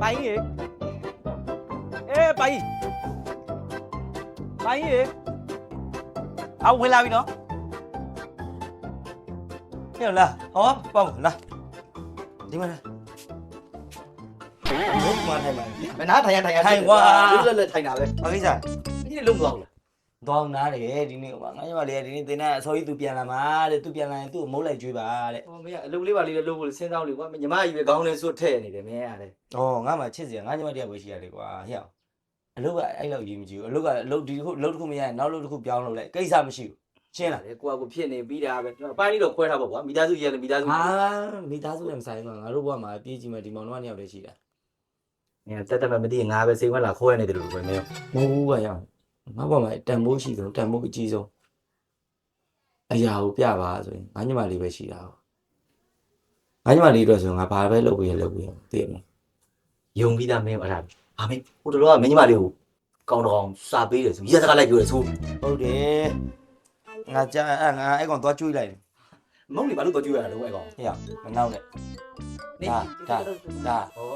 ပိုင်ရေပိုင်ရေအော်ဝင်လာပြီနော်ဟဲ့လားဟောပေါ့လာဒီမှာဘယ်မှာထိုင်မှာမနာထိုင်ထိုင်ကွာလက်ထိုင်တာပဲဘာကိစ္စဒီနေ့လုံးသွားဘူးလားသွားနားတယ်ဒီနေ့ဟိုငါညမလေးကဒီနေ့တင်တဲ့အစောကြီးသူပြန်လာမှာတဲ့သူပြန်လာရင်သူ့ကိုမုတ်လိုက်ကျွေးပါတဲ့ဟောမင်းကအလုပ်လေးပါလေးလည်းလုပ်ဖို့စဉ်းစားလို့ကွာညီမကြီးပဲခေါင်းနဲ့စွတ်ထည့်နေတယ်မင်းရတယ်ဩငါမှချစ်စရာငါညီမတယောက်ပဲရှိရတယ်ကွာဟဲ့အလုပ်ကအဲ့လောက်ရေးမကြည့်ဘူးအလုပ်ကအလုပ်ဒီအလုပ်တစ်ခုမရရင်နောက်လုပ်တစ်ခုပြောင်းလုပ်လိုက်ကိစ္စမရှိဘူးရှင်းလားလေကိုကကိုဖြစ်နေပြီးတာပဲအပိုင်းလေးတော့ခွဲထားပါကွာမိသားစုရဲလည်းမိသားစုမိသားစုလည်းမဆိုင်ဘူးငါတို့ဘဝမှာပြေးကြည့်မှဒီမောင်နှမနှစ်ယောက်တည်းရှိတာငါတက်မသိငါပဲစိတ်ဝင်လာခိုးရနေတယ်လို့ပဲမင်းမဟုတ်ဘူးကွာရငါဘဝမှာတန်ဖိုးရှိဆုံးတန်ဖိုးအကြီးဆုံးအရာကိုပြပါဆိုရင်ငါညီမလေးပဲရှိတာငါညီမလေးအတွက်ဆိုရင်ငါဘာပဲလုပ်ပြီးသိရမလားယုံပြီးသားမင်းအဲ့ဒါဟာမင်းဟိုတလောကမင်းညီမလေးကိုကောင်းတော့စာပေးတယ်ဆိုရက်စကားလိုက်ပြောတယ်ဆိုဟုတ်တယ်ငါကြားငါအဲ့ကောင်သွားကျွေးလိုက်တယ်မုံနေဘာလို့သွားကျွေးရတာလဲအဲ့ကောင်ဟေ့မနောက်နဲ့ဒါဟော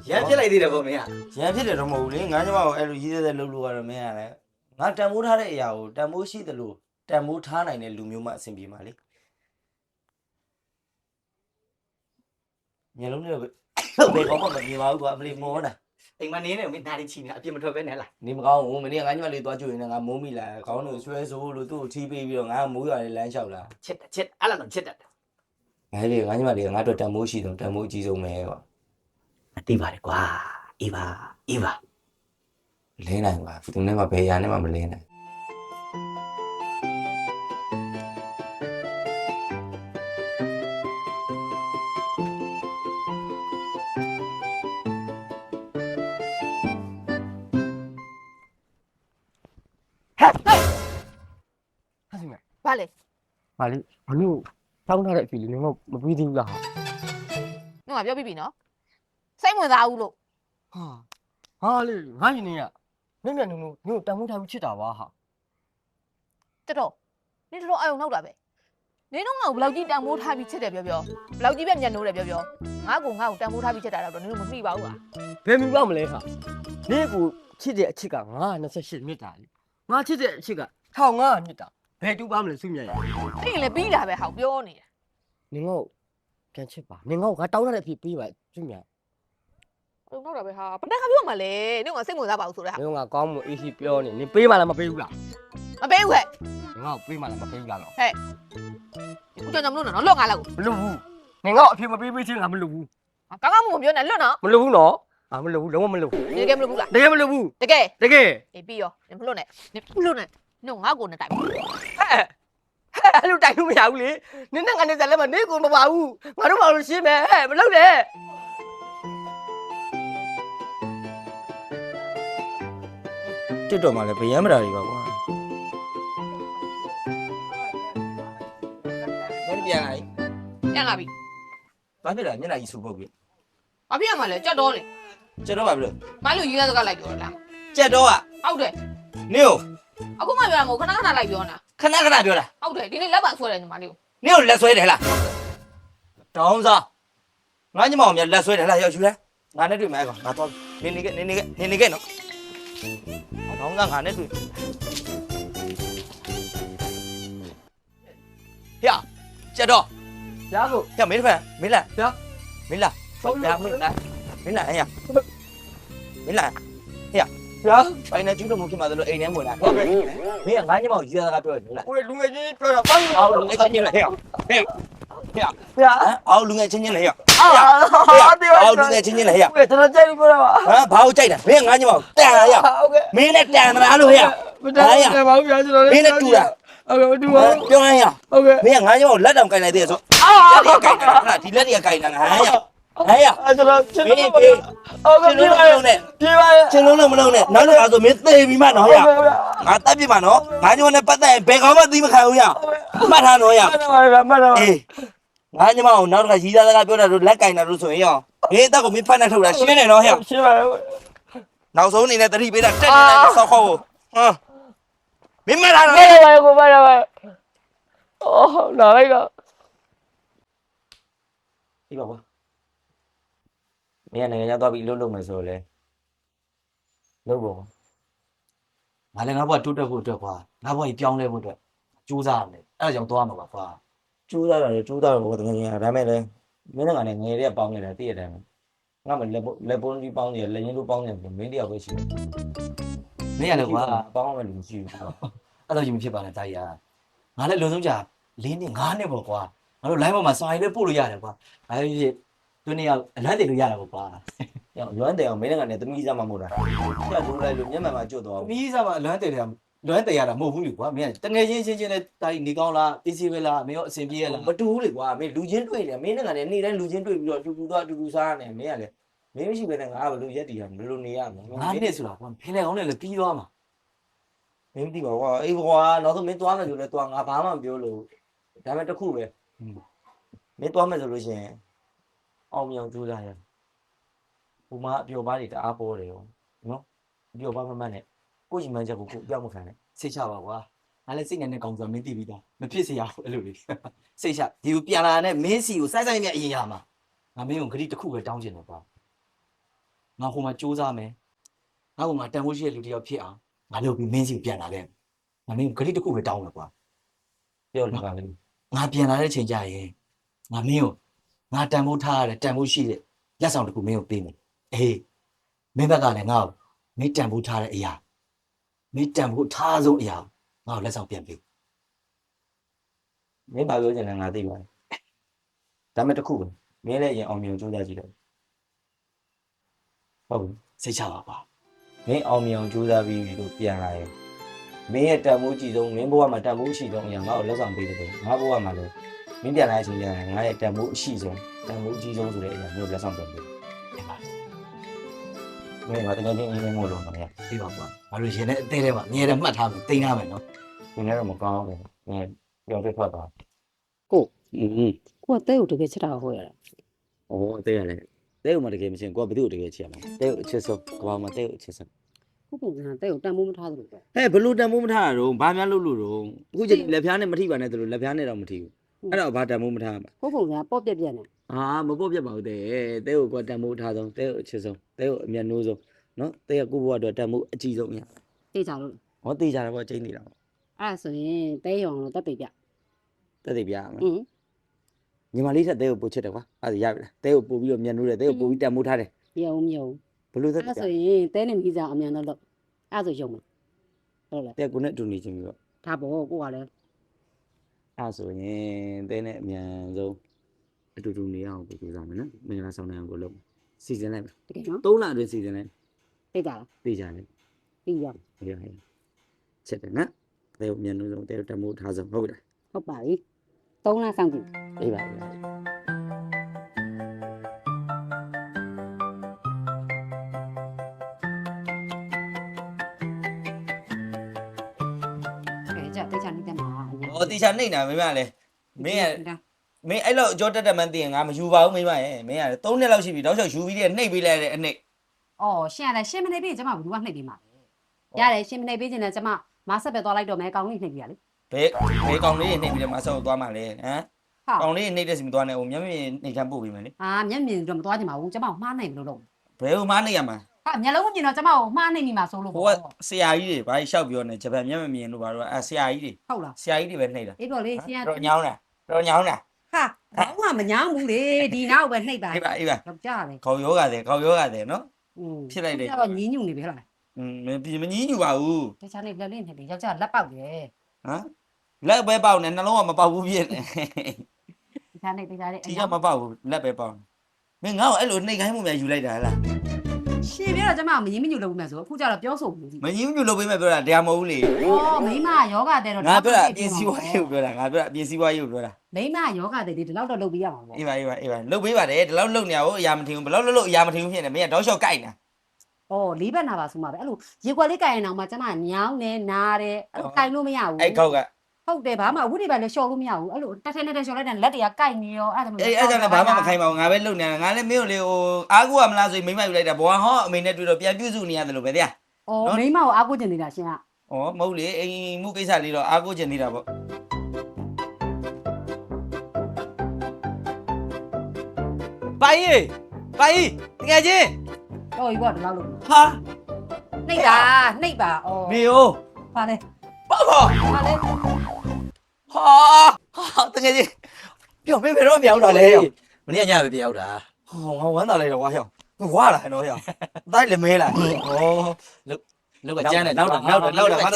ရမ်းဖြစ်လိုက်သေးတယ်ပေါ့မင်းကရမ်းဖြစ်တယ်တော့မဟုတ်ဘူးလေငါညီမကိုအဲ့လိုရေးသေးလုပ်လို့ရတော့မင်းကလည်းငါတန်ဖိုးထားတဲ့အရာကိုတန်ဖိုးရှိတယ်လို့တန်ဖိုးထားနိုင်တဲ့လူမျိုးမှအဆင်ပြေမှာလေညလုံးလေးပဲဘယ်ကောင်မှမမြင်ပါဘူးကွာအမလေးမောတာအိမ်မနေနဲ့မင်းဒါလေးချီနေအပြစ်မထွက်ပဲနဲ့လားနေမကောင်းဘူးမင်းကငါညီမလေးသွားကြွရင်ငါမိုးမိလာခေါင်းတို့ဆွဲဆိုးလို့သူ့ကိုထီးပေးပြီးတော့ငါမိုးရွာလေးလမ်းလျှောက်လာချစ်အဲ့လိုတော့ချစ်တတ်တယ်ငါလေးငါညီမလေးကငါတို့တန်မိုးရှိတော့တန်မိုးအကြီးဆုံးပဲကွာအတိပါတယ်ကွာအေးပါလင်းနိုင်ပါသူနဲ့မှဘယ်ရာနဲ့မှမလင်းနိုင်ဘာလဲဘာလို့တောင်းထားတဲ့အဖြေလေးငါမပြီးသေးဘူးလားဟာငါပြောပြီးပြီနော်စိတ်ဝင်စားဘူးလို့ဟာလေငါညီနေကနင့်နုံညို့တန်ဖိုးထားပြီးချစ်တာပါဟာတော်နင်တော်အာယုံနောက်တာပဲနင်တို့ငါ့ကိုဘယ်လောက်ကြီးတန်ဖိုးထားပြီးချစ်တယ်ပြောဘယ်လောက်ကြီးပဲညံ့နိုးတယ်ပြောငါ့ကိုတန်ဖိုးထားပြီးချစ်တာတော့နင်တို့မမိပါဘူးဟာဘယ်မိပါမလဲဟာနင့်ကိုချစ်တဲ့အချစ်ကငါ28မြစ်တာလေငါချစ်တဲ့အချစ်က1500မြစ်တာဘယ်တူပါမလဲစုမြတ်ရအဲ့ရင်လည်းပြီးတာပဲဟောက်ပြောနေတယ်နင်ငေါ့ပြန်ချစ်ပါနင်ငေါ့ငါတောင်းထားတဲ့အဖြေပေးပါစုမြတ်ဟုတ်တော့ပဲဟာဘယ်နဲ့ခါပြောမှလဲနင်ကစိတ်ဝင်စားပါဘူးဆိုတဲ့ဟာနင်ကကောင်းမှုအေးရှိပြောနေနင်ပေးမှလားမပေးဘူးလားမပေးဘူးဟဲ့နင်ငေါ့ပေးမှလားမပေးဘူးလားတော့ဟဲ့ဦးကြောင့်မလို့နော်လွတ်ငါလောက်မလို့ဘူးနင်ငေါ့အဖြေမပေးချင်းငါမလို့ဘူးကောင်းမှုမပြောနဲ့လွတ်နော်မလို့ဘူးနော်မလို့ဘူးလုံးဝမလို့တကယ်မလို့ဘူးလားတကယ်မလို့ဘူးတကယ်အေးပြီးရောနင်မလွတ်နဲ့နင်ငါ့ကိုနဲ့တိုင်ဟဲ့အဲ့လိုတိုင်လို့မရဘူးလေနင်နဲ့ငါနဲ့ဇာတ်လက်မနေကိုမပါဘူးငါတို့ဘာလို့ရှင်းမယ်ဟဲ့မလုပ်နဲ့တစ်တော်မှလည်းဗျမ်းမတာတွေပါကွာဘယ်ပြန်လာပြီပြန်လာပြီဘာဖြစ်လဲမျက်နှာကြီးဆူပုတ်ပြီဘာဖြစ်ရမှာလဲကြက်တော့လေကျက်တော့ပါဘလို့ဘာလို့ရေးရစကားလိုက်ပြောလားကျက်တော့ဟုတ်တယ်နင်ကိုအခုမှပြောတာမဟုတ်ခဏလိုက်ပြောတာခဏပြောတာဟုတ်တယ်ဒီနေ့လက်ပါဆွဲတယ်ညီမလေးကိုနင်ကိုလက်ဆွဲတယ်လားတောင်းစားငါညမောင်မြလက်ဆွဲတယ်လားရောက်ယူလဲငါနဲ့တွေ့မယ်ကောင်ငါတော့နေခဲ့နော်တောင်းစားငါနဲ့တွေ့ဟေ့ကျက်တော့ရကိုဟေ့မင်းဖန်မင်းလာဗျာမင်းလာဗျာမင်းလာအေးရမင်းလာဟေ့ဗျာပိုင်းနေကျူးလို့မဖြစ်မှာလို့အိမ်ထဲဝင်လာဟုတ်ကဲ့မင်းကငါညမောင်ရေးသားပြောတယ်လားကိုလူငယ်ချင်းပြောတာဘာလို့အောင်လူငယ်ချင်းလဲဟဲ့ဗျာအောင်လူငယ်ချင်းလဲဟဲ့အောင်လူငယ်ချင်းလဲဟဲ့ကျွန်တော်ကြိုက်လို့ပြောတာပါဘာလို့ကြိုက်တာမင်းငါညမောင်တန်လာရဟုတ်ကဲ့မင်းနဲ့တန်မလားလို့ဟဲ့မတန်ပါဘူးဗျာကျွန်တော်မင်းနဲ့တူတာဟုတ်ကဲ့တူပါပြောရအောင်ဟုတ်ကဲ့မင်းကငါညမောင်လက်တောင်ကင်လိုက်သေးဆိုဒီလက်တွေကင်တာငါရကျွန်တော်ချင်းလုံးဟုတ်ကဲ့ပြေးပါချင်းလုံးမလုံးနဲ့နောက်တစ်ခါဆိုမင်းသေပြီမှနော်ရငါတက်ပြီမှနော်ငါညောနဲ့ပတ်သက်ရင်ဘယ်ကောင်မှသိမခံဘူးရမှတ်ထားနော်ရမှတ်ပါအေးငါညမအောင်နောက်တစ်ခါရီးသားစကားပြောတာတို့လက်ကင်တာတို့ဆိုရင်ရောမင်းအသက်ကိုမင်းဖတ်နေထုတ်တာရှင်းနေနော်ဟဲ့ရှင်းပါနောက်ဆုံးအနေနဲ့တတိပေးတာတက်နေတယ်ဆောက်ခေါ်ဟာမင်းမလာတော့ပါကိုပါအော်လာလိုက်တော့ဒီပါကွာ မင်းကနိုင်ငံခြားသွားပြီးလှုပ်မယ်ဆိုတော့လေလှုပ်ပေါ့ငါလည်းငါဘွားတိုးတက်ဖို့အတွက်ကွာငါဘွားကြီးပြောင်းလဲဖို့အတွက်ကြိုးစားရတယ်အဲ့ဒါကြောင့်သွားမှာပါကွာကြိုးစားရတယ်ပေါ့တကယ်ကြီးဒါမဲ့လေမင်းကလည်းငယ်တွေကပေါင်းနေတာတည့်ရတယ်ငါမှလက်ပုံးကြီးပေါင်းနေလက်ရင်းတို့ပေါင်းနေမင်းတယောက်ပဲရှိတယ်မင်းကလည်းကွာပေါင်းမှလူမရှိဘူးအဲ့တော့ကြီးမဖြစ်ပါနဲ့တာကြီးငါလည်းလုံဆုံးကြ4နှစ်5နှစ်ပေါ့ကွာငါတို့ line ပေါ်မှာစာရေးလေးပို့လို့ရတယ်ကွာဒါပေမဲ့သူနေရောက်အလန့်တည်လို့ရတာပေါ့ကွာရောက်လွမ်းတယ်အောင်မင်းကလည်းသမီးစားမှမဟုတ်တာဆက်လို့လိုက်လို့မျက်မှန်မှာကျွတ်သွားသမီးစားမှလွမ်းတယ်ရတာမဟုတ်ဘူးလေကွာမင်းကတငယ်ချင်းနဲ့တာကြီးနေကောင်းလားအေးစီပဲလားမင်းရောအဆင်ပြေရလားမတူဘူးလေကွာမင်းလူချင်းတွေ့တယ်မင်းကလည်းနေ့တိုင်းလူချင်းတွေ့ပြီးတော့အတူတူစားနေမင်းကလည်းမင်းမရှိဘဲနဲ့ငါကဘလို့ရက်တည်ရမလို့နေရမှာငါနဲ့ဆိုတာကွာဖင်းလေကောင်းနဲ့လည်းပြီးသွားမှာမင်းမသိပါကွာအေးကွာနောက်ဆုံးမင်းသွားမယ်ဆိုလဲသွားငါဘာမှမပြောလို့ဒါပေမဲ့တစ်ခုပဲမင်းသွားမယ်ဆိုလို့ရှိရင်အောင်မြောင်ကြိုးစားရဟိုမှာအပျော်ပါးတွေတအားပေါ်တယ်ရောနော်အပျော်ပါးမမှတ်နဲ့ကိုယ့်ညီမချက်ကိုကိုပြောက်မခံနဲ့စိတ်ချပါကွာငါလည်းစိတ်နဲ့ကောင်းဆိုတာမင်းသိပြီးသားမဖြစ်စေရဘူးအဲ့လိုလေစိတ်ချဒီကိုပြန်လာတဲ့မင်းစီကိုစိုက်မြအရင်ရမှာငါမင်းကိုဂရိတစ်ခုပဲတောင်းချင်တော့ကွာငါဟိုမှာကြိုးစားမယ်ငါဟိုမှာတန်ဖိုးရှိတဲ့လူတစ်ယောက်ဖြစ်အောင်ငါလုပ်ပြီးမင်းစီကိုပြန်လာခဲ့ငါမင်းကိုဂရိတစ်ခုပဲတောင်းမယ်ကွာပြောလို့ပါလေငါပြန်လာတဲ့ချိန်ကျရင်ငါမင်းကိုငါတန်ဖိုးထားရတဲ့တန်ဖိုးရှိတဲ့လက်ဆောင်တစ်ခုမင်းကိုပေးမယ်အေးမင်းဘက်ကလည်းငါ့ကိုမင်းတန်ဖိုးထားတဲ့အရာမင်းတန်ဖိုးထားဆုံးအရာငါ့ကိုလက်ဆောင်ပြန်ပေးမင်းဘာပြောချင်လဲငါသိပါတယ်ဒါမဲ့တစ်ခုပဲမင်းလည်းရင်အောင်မြင်ကြိုးစားကြည့်တော့ဟုတ်ပြီစိတ်ချပါပါမင်းအောင်မြင်ကြိုးစားပြီးလို့ပြန်လာရင်မင်းရဲ့တန်ဖိုးကြည့်ဆုံးမင်းဘဝမှာတန်ဖိုးရှိဆုံးအရာငါ့ကိုလက်ဆောင်ပေးတယ်ငါဘဝမှာလည်းမင်းပြန်လာချိန်ကျရင်ငါရဲ့တန်ဖိုးအရှိဆုံးတန်ဖိုးကြီးဆုံးဆိုတဲ့အရာမျိုးလက်ဆောင်ပြန်ပေးတယ်ပါမင်းကတကယ်ချင်းအင်းမို့လို့မလဲပြီးပါကွာငါတို့ရင်နဲ့အသေးထဲမှာအမြဲတမ်းမှတ်ထားမယ်တင်ထားမယ်နော်ဒီနေ့တော့မကောင်းဘူးငါပြောပြထွက်သွားကိုကတဲကိုတကယ်ချစ်တာဟုတ်ရလားဩအသေးရတယ်တဲကိုမှတကယ်မချင်ကိုကဘယ်သူ့ကိုတကယ်ချစ်ရမှာတဲကိုအချစ်ဆုံးကဘာမှတဲကိုအချစ်ဆုံးဟုတ်ပုံစံတဲ့ကိုတန်မိုးမထားသလိုပဲဟဲ့ဘလို့တန်မိုးမထားရတော့ဘာများလုပ်လို့တော့အခုကျလက်ဖျားနဲ့မထိပါနဲ့တလို့လက်ဖျားနဲ့တော့မထိဘူးအဲ့တော့ဘာတန်မိုးမထားမှာဟုတ်ပုံစံပေါ့ပြက်ပြက်နေမပေါ့ပြတ်ပါဘူးတဲကိုကတန်မိုးထားဆုံးတဲကိုအချစ်ဆုံးတဲကိုအမျက်နှိုးဆုံးနော်တဲကကိုဘွားအတွက်တန်မိုးအကြီးဆုံးရတေးကြလို့ဟောတေးကြတယ်ပေါ့ကျင်းနေတာပေါ့အဲ့ဒါဆိုရင်တဲရောင်တော့တက်ပေပြတက်သေးပြရမယ်ညီမလေးထက်တဲကိုပို့ချစ်တယ်ကွာအဲ့ဒါရပြီလားတဲကိုပို့ပြီးတော့မျက်နှိုးတယ်တဲကိုပို့ပြီးတန်မိုးထားတယ်မယုံဘလို့သက်အဲ့ဒါဆိုရင်တဲနဲ့မိစားအမြန်တော့လို့အဲ့ဒါဆိုယုံမယ်ဟုတ်လားတဲကိုနဲ့အတူနေချင်းပြီးတော့ဒါပေါ့ကိုကလည်းအဲ့ဆိုရင်တဲနဲ့အမြန်ဆုံးအတူတူနေအောင်ပို့ကြိုးစားမယ်နော်မင်္ဂလာဆောင်နိုင်အောင်ကိုလုပ်စီစဉ်လိုက်မယ်တကယ်နော်3လအတွင်းစီစဉ်လိုက်သိကြလားသိကြတယ်ပြီးရဟဲ့ချက်တယ်နော်တဲကိုမျက်နှိုးဆုံးတဲကိုတန်မိုးထားဆုံးဟုတ်ပြီလားဟုတ်ပါပြီ3လစောင့်ကြည့်အေးပါပြီတေချာနေတာမင်းမလည်းမင်းအဲ့လောက်အကြောတက်မှန်းသိရင်ငါမယူပါဘူးမိမရဲ့မင်းက3နှစ်လောက်ရှိပြီတောက်လျှောက်ယူပြီးတဲ့နှိပ်ပေးလိုက်တဲ့အနှိပ်ရှင်ကလည်းရှင်းမနေပြီကျမဘယ်သူကနှိပ်ပေးမှာလဲရတယ်ရှင်းမနေပြီကျင်လည်းကျမမဆက်ပဲသွားလိုက်တော့မယ်ကောင်းလေးနှိပ်ပြရလေဘယ်ကောင်လေးနှိပ်ပြီးတယ်မဆက်ကိုသွားမှလဲဟမ်ကောင်လေးနှိပ်တဲ့စီမသွားနဲ့ဟိုမျက်မြင်နှိပ်ချမ်းပို့ပေးမယ်လေမျက်မြင်တော့မသွားချင်ပါဘူးကျမကိုမှားနိုင်လို့တော့ဘယ်ဟိုမှားနေရမှာမျက်လုံးမမြင်တော့ကျမကိုမှားနိုင်နေမှာဆိုလို့ဟိုကဆရာကြီးတွေဘာလျှောက်ပြောနေဂျပန်မျက်မမြင်လို့ဘာလို့ဆရာကြီးတွေဟုတ်လားဆရာကြီးတွေပဲနှိပ်တာအေးတော့လေဆရာတော့ညောင်းတာဟာဘာမှမညောင်းဘူးလေဒီနောက်ပဲနှိပ်ပါအေးပါတော့ကြားတယ်ခေါယောဂတယ်နော်ဖြစ်လိုက်တယ်ကျတော့ညင်းညူနေပဲလားမညင်းညူပါဘူးတခြားနေလက်လေးနဲ့ယောက်ျားလက်ပေါက်တယ်ဟမ်လက်ပဲပေါက်နေနှလုံးကမပေါက်ဘူးဖြစ်နေတခြားနေဒီကမပေါက်ဘူးလက်ပဲပေါက်မင်းငါ့ကိုအဲ့လိုနှိပ်ခိုင်းမှုများယူလိုက်တာဟလားရှင်ပြတော့ကျမမငင်းမညူလုပ်မယ်ဆိုအခုကျတော့ပြောဆိုဘူးမငင်းမညူလုပ်ပေးမယ်ပြောတာတရားမဟုတ်ဘူးလေမိမယောဂတဲ့တော့ငါပြောတာအပြင်းစည်းဝါးရေးကိုပြောတာငါပြောတာအပြင်းစည်းဝါးရေးကိုပြောတာမိမယောဂတဲ့ဒီလောက်တော့လုပ်ပေးရမှာပေါ့အေးပါလုပ်ပေးပါတယ်ဒီလောက်လုပ်နေရအောင်အရာမထင်ဘူးဘယ်လောက်လုပ်အရာမထင်ဘူးဖြစ်နေမင်းကတောက်လျှောက်ကိုက်နေတာလေးဘက်နာပါဆိုမှပဲအဲ့လိုရေကွက်လေးကိုက်ရင်တော့မှကျမညောင်းနေနားတယ်အဲ့လိုကိုက်လို့မရဘူးအဲ့ခောက်ကဟုတ်တယ်ဘာမှဝတ်တွေပဲလည်းလျှော်လို့မရဘူးအဲ့လိုတက်ထဲနဲ့တက်လျှော်လိုက်တဲ့လက်တွေကကိုက်နေရောအဲ့ဒါမျိုးအဲ့ကြောင့်လည်းဘာမှမခိုင်းပါဘူးငါပဲလုပ်နေတာငါလည်းမင်းကိုလေဟိုအားကိုကမလားဆိုရင်မိမယူလိုက်တာဘဝဟောအမေနဲ့တွေ့တော့ပြန်ပြုစုနေရတယ်လို့ပဲတရားမိမကိုအားကိုကျင်နေတာရှင်ကမဟုတ်လေအိမ်မှုကိစ္စလေးတော့အားကိုကျင်နေတာပေါ့ပိုင်ရေ ပိုင်တကယ်ချင်း တော်ပြီပေါ့ဒီလောက်လို့ ဟာ နှိပ်ပါနှိပ်ပါအော် နေရော ပါလေ ပေါ့ပေါ့ ပါလေ ဟာတကယ်ချင်းပြောမင်းဘယ်တော့ပြောင်းတာလဲ မနေ့ညပဲပြောက်တာ ဟောငါဝမ်းသာလိုက်တော့ကွာဟောဝါလာတော့ဟောတိုက်လည်းမဲလာ ဟောလောက်ကကျန်းတယ်နောက်တော့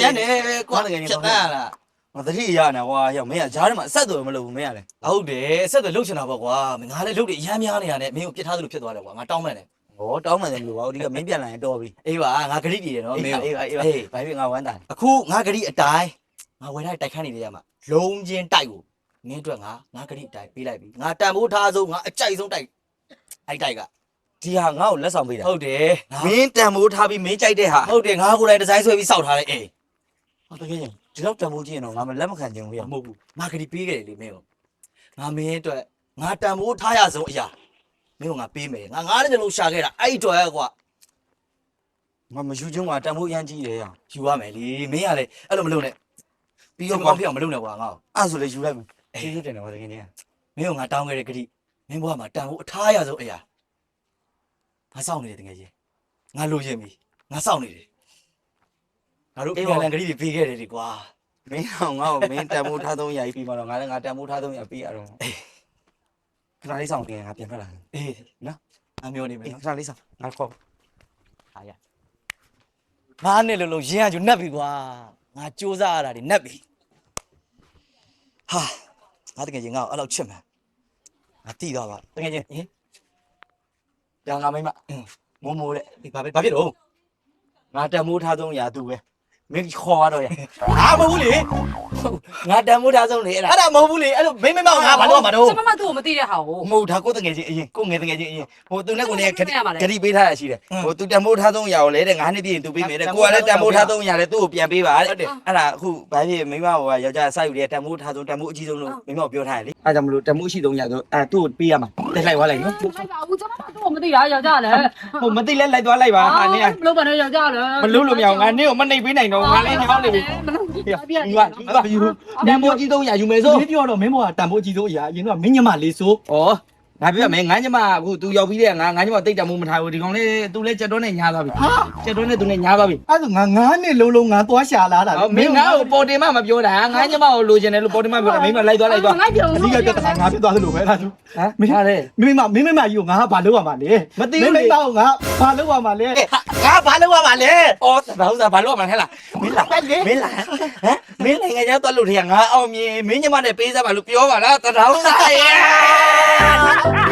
ကျန်းတယ်ကွာတကယ်ကြီးချက်သားလား ငါတတိရနေကွာဟောမင်းကဂျားထဲမှာအဆက်တော်မလုပ်ဘူးမင်းကလည်း ဟုတ်တယ်ဆက်သွယ်လှုပ်ချင်တာပေါ့ကွာငါလည်းလှုပ်တယ်အများများနေရတယ်မင်းကိုပြစ်ထားသလိုဖြစ်သွားတယ်ကွာငါတောင်းမှန်တယ် ဟောတောင်းမှန်တယ်မလို့ပါဘူးဒီကမင်းပြန်လာရင်တော်ပြီ အေးပါငါဂရိတည်တယ်နော်မင်း အေးပါအေးပါ အေး ဘာဖြစ်ငါဝမ်းသာ အခုငါဂရိအတိုင်းငါဝယ်ထားတိုက်ခန်းနေတယ်ရမှာလုံးချင်းတိုက်ကိုနင်းအတွက်ငါဂရိအတိုင်းပေးလိုက်ပြီငါတန်ဖိုးထားဆုံးငါအကြိုက်ဆုံးတိုက်အဲ့တိုက်က ဒီဟာငါ့ကိုလက်ဆောင်ပေးတာ ဟုတ်တယ် မင်းတန်မိုးထားပြီးမင်းကြိုက်တဲ့ဟာ ဟုတ်တယ်ငါကိုယ်တိုင်ဒီဇိုင်းဆွဲပြီးစောက်ထားတယ်အေး ဟောတကယ်ချင်းဒီတော့တန်မိုးကြီးရင်တော့ငါမလက်မခံချင်ဘူးဟော မဟုတ်ဘူးငါဂရိပေးခဲ့တယ်လေမင်းကိုငါမင်းအတွက်ငါတန်ဖိုးထားရဆုံးအရာမင်းကငါပေးမယ်ငါးတဲ့လုံးရှာခဲ့တာအဲ့အတွက်ကွာ ငါမယူချင်းကတန်မိုးရမ်းကြီးတယ်ဟော ယူရမယ်လေမင်းကလည်းအဲ့လိုမလုပ်နဲ့ပြီးတော့ကောင်းပြအောင်မလုပ်နဲ့ကွာငါ့ကို အဲ့ဆိုလေယူလိုက်မယ်အေးတင်တယ်ဟောတကယ်ချင်း မင်းကငါတောင်းခဲ့တဲ့ဂရိမင်းဘွားမှာတန်ဖိုးအထားရဆုံးအရာငါစောင့်နေတယ်တကယ်ကြီးငါလိုချင်ပြီငါစောင့်နေတယ်ငါတို့ပြန်လန်ဂရိတွေပေးခဲ့တယ်ဒီကွာ မင်းအောင်ငါ့ကိုမင်းတန်မိုးထားသုံးရာကြီးပြီးမှတော့ငါလည်းငါတန်မိုးထားသုံးရာပေးရတော့ခဏလေးဆောင်တင်ငါပြန်ထွက်လာ အေးနော်ငါမျိုးနေမယ်နော် ခဏလေးဆောင်ငါခေါ် ဟာရငါနဲ့လုံးရင်းရကျူနှက်ပြီကွာငါစူးစမ်းရတာဒီနှက်ပြီဟာငါတကယ်ကြီးငါ့ကိုအဲ့လောက်ချစ်မှန်ငါတိသွားပါတကယ်ကြီးဟင်ကြောင်ငါမိမမိုးမိုးတဲ့ဘာဖြစ်တော့ ငါတန်မိုးထားသုံးရာသူပဲမင်းခေါ်ရတော့ရ ဟာမဟုတ်ဘူးလေ ငါတန်မိုးထားသုံးလေအဲ့ဒါ အဲ့ဒါမဟုတ်ဘူးလေအဲ့လိုမိမငါဘာလို့မှာတော့ ကျမမသူ့ကိုမသိတဲ့ဟာကို မဟုတ်ဒါကိုတငယ်ချင်းအရင်ကိုငယ်တငယ်ချင်းအရင်ဟိုသူနဲ့ကိုနေဂ ဟုတ်ကဲ့ပါလေ တိပေးထားရရှိတယ်ဟိုသူတန်မိုးထားသုံးရာကိုလေတဲ့ငါနှစ်ပြည့်ရင်သူပေးမယ်တဲ့ကိုကလည်းတန်မိုးထားသုံးရာလေသူ့ကိုပြန်ပေးပါတဲ့အဲ့ဒါအခုဘာဖြစ်မိမဟိုကယောက်ျားစိုက်ယူတယ်တန်မိုးထားသုံးတန်မိုးအကြီးဆုံးလို့မိမကိုပြောထားတယ်လေအဲ့ဒါကြောင့်မလို့တန်မိုးရှိသုံးရာဆိုအဲ့သူ့ကိုပေးရမှာတက်လိုက်သွားလိုက်နော် လိုက်ပါဘူးကျမမသူ့ကိုမသိတာယောက်ျားလည်း ဟိုမသိလဲလိုက်သွားလိုက်ပါဟာနေ မလုပ်ပါနဲ့ယောက်ျားလည်း မလို့လို့မရအောင်ငါနေကိုမနှိပ်ပေးနိုင်တော့ငါလည်းညောင်းနေပြီ မလုပ်ဘူး ယူပါယူတန်မိုးကြီးသုံးရာယူမယ်ဆို မင်းပြောတော့မင်းဘောကတန်ဖိုးကြီးဆုံးအရာအရင်ကမင်းညမလေးဆို ဩငါပြောမယ်ငါညမအခု तू ရောက်ပြီးတဲ့ငါညမတိတ်တမှုမထားဘူးဒီကောင်လေး तू လည်းကြက်တွန်းနဲ့ညားသွားပြီကြက်တွန်းနဲ့ तू နဲ့ညားသွားပြီ အဲ့ဒါငါ9နှစ်လုံးလုံးငါသွားရှာလာတာ မင်းငါ့ကိုပေါ်တင်မမပြောတာငါညမကိုလိုချင်တယ်လို့ပေါ်တင်မပြောတာမင်းမလိုက်သွားလိုက်သွား လိုက်ပြော အဓိကပြဿနာငါဖြစ်သွားသလိုပဲအဲ့ဒါသူ ဟမ်မထားလေ မင်းမကြီးကိုငါဘာလုပ်ရမှာလဲမင်းမကိုငါဘာလုပ်ရမှာလဲ ငါဘာလုပ်ရမှာလဲဩဘာဥစားဘာလုပ်ရမှာလဲလားမင်းလားမင်းလားဟမ်မင်းနိုင်ငံခြားသွားလို့တည်းငါအောင်မြင်မင်းညမနဲ့ပေးစားပါလို့ပြောပါလားတတော်စားရဲ့